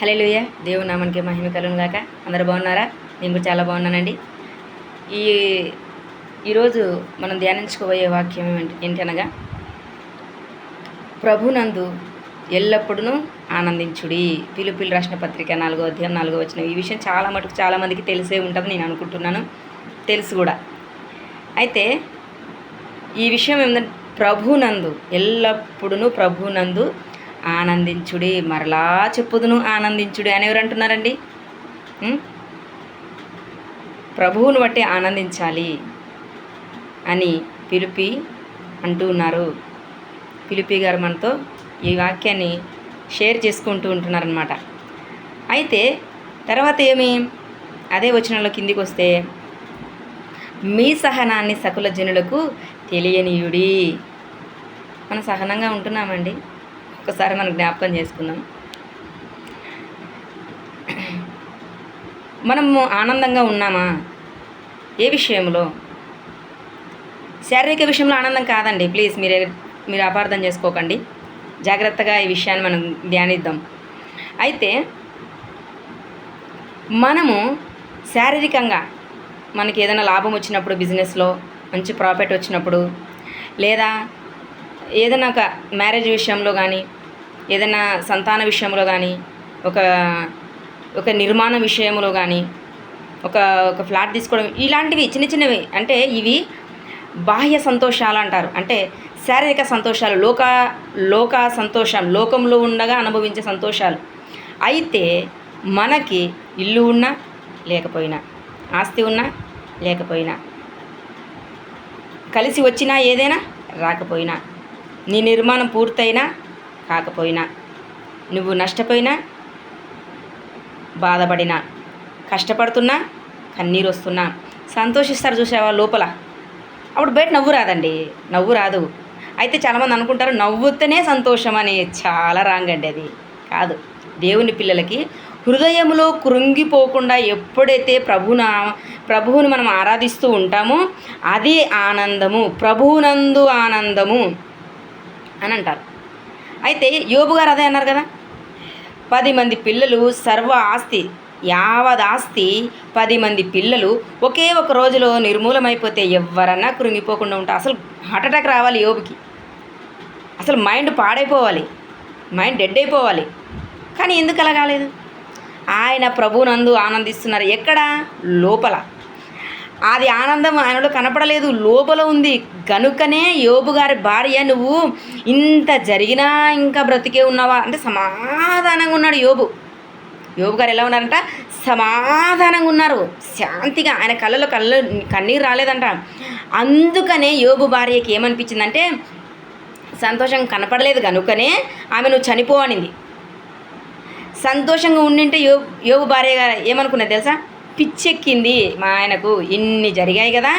హల్లెలూయా. దేవుని నామానికి మహిమ కలుగును గాక. అందరూ బాగున్నారా? నేను కూడా చాలా బాగున్నానండి. ఈ ఈరోజు మనం ధ్యానించుకోబోయే వాక్యం ఏంటనగా, ప్రభునందు ఎల్లప్పుడూ ఆనందించుడి. పిలుపులు రాసిన పత్రిక 4వ అధ్యాయం 4వ వచనం. ఈ విషయం చాలా మందికి తెలిసే ఉంటుంది నేను అనుకుంటున్నాను, తెలుసు కూడా. అయితే ఈ విషయం ఏంటంటే, ప్రభునందు ఎల్లప్పుడూ ప్రభునందు ఆనందించుడి. మరలా చెప్పుదును ఆనందించుడి అని ఎవరు అంటున్నారండి? ప్రభువును బట్టి ఆనందించాలి అని పిలిపి అంటూ ఉన్నారు. పిలిపి గారు మనతో ఈ వాక్యాన్ని షేర్ చేసుకుంటూ ఉంటున్నారనమాట. అయితే తర్వాత అదే వచనంలో కిందికి వస్తే, మీ సహనాన్ని సకల జనులకు తెలియనీయుడి. మనం సహనంగా ఉంటున్నామండి? ఒకసారి మనం జ్ఞాపకం చేసుకుందాం. మనము ఆనందంగా ఉన్నామా? ఏ విషయంలో? శారీరక విషయంలో ఆనందం కాదండి, ప్లీజ్ మీరు అపార్థం చేసుకోకండి. జాగ్రత్తగా ఈ విషయాన్ని మనం ధ్యానిద్దాం. అయితే మనము శారీరకంగా మనకి ఏదైనా లాభం వచ్చినప్పుడు, బిజినెస్లో మంచి ప్రాఫిట్ వచ్చినప్పుడు, లేదా ఏదైనా ఒక మ్యారేజ్ విషయంలో కానీ, ఏదైనా సంతాన విషయంలో కానీ, ఒక నిర్మాణ విషయంలో కానీ, ఒక ఫ్లాట్ తీసుకోవడం, ఇలాంటివి చిన్నవి, అంటే ఇవి బాహ్య సంతోషాలు అంటారు. అంటే శారీరక సంతోషాలు, లోక సంతోషం, లోకంలో ఉండగా అనుభవించే సంతోషాలు. అయితే మనకి ఇల్లు ఉన్నా లేకపోయినా, ఆస్తి ఉన్నా లేకపోయినా, కలిసి వచ్చినా ఏదైనా రాకపోయినా, నీ నిర్మాణం పూర్తయినా కాకపోయినా, నువ్వు నష్టపోయినా, బాధపడినా, కష్టపడుతున్నా, కన్నీరు వస్తున్నా, సంతోషిస్తారు చూసావా లోపల. అప్పుడు బయట నవ్వు రాదండి, నవ్వు రాదు. అయితే చాలామంది అనుకుంటారు నవ్వుతూనే సంతోషం అని. చాలా రాంగ్ అండి, అది కాదు. దేవుని పిల్లలకి హృదయంలో కృంగిపోకుండా ఎప్పుడైతే ప్రభువుని మనం ఆరాధిస్తూ ఉంటామో అది ఆనందము, ప్రభువునందు ఆనందము అని అంటారు. అయితే యోబు గారు అదే అన్నారు కదా, 10 మంది పిల్లలు, సర్వ ఆస్తి, యావత్ ఆస్తి, 10 మంది పిల్లలు ఒకే ఒక రోజులో నిర్మూలమైపోతే ఎవరన్నా కృంగిపోకుండా ఉంటారు. అసలు హార్ట్ అటాక్ రావాలి యోబుకి, అసలు మైండ్ పాడైపోవాలి, మైండ్ డెడ్ అయిపోవాలి. కానీ ఎందుకు అలా కాలేదు? ఆయన ప్రభువునందు ఆనందిస్తున్నారు. ఎక్కడ? లోపల. అది ఆనందం ఆయనలో కనపడలేదు, లోపల ఉంది. కనుకనే యోబు గారి భార్య, నువ్వు ఇంత జరిగినా ఇంకా బ్రతికే ఉన్నావా అంటే సమాధానంగా ఉన్నాడు యోబు గారు. ఎలా ఉన్నారంట? సమాధానంగా ఉన్నారు, శాంతిగా. ఆయన కళ్ళలో కన్నీరు రాలేదంట. అందుకనే యోబు భార్యకి ఏమనిపించిందంటే, సంతోషం కనపడలేదు కనుకనే ఆమె నువ్వు చనిపో అనింది. సంతోషంగా ఉండింటే యోబు భార్య ఏమనుకున్నది తెలుసా? పిచ్చెక్కింది మా ఆయనకు, ఇన్ని జరిగాయి కదా,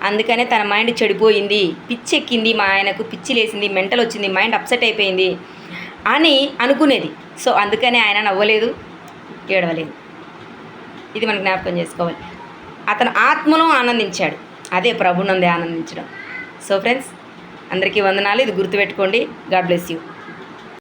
అందుకనే తన మైండ్ చెడిపోయింది, పిచ్చెక్కింది మా ఆయనకు, పిచ్చి లేసింది, మెంటల్ వచ్చింది, మైండ్ అప్సెట్ అయిపోయింది అని అనుకునేది. సో అందుకనే ఆయన నవ్వలేదు, ఏడవలేదు. ఇది మనం జ్ఞాపకం చేసుకోవాలి. అతను ఆత్మలో ఆనందించాడు, అదే ప్రభునందే ఆనందించడం. సో ఫ్రెండ్స్, అందరికీ వందనాలు. ఇది గుర్తుపెట్టుకోండి. God bless you.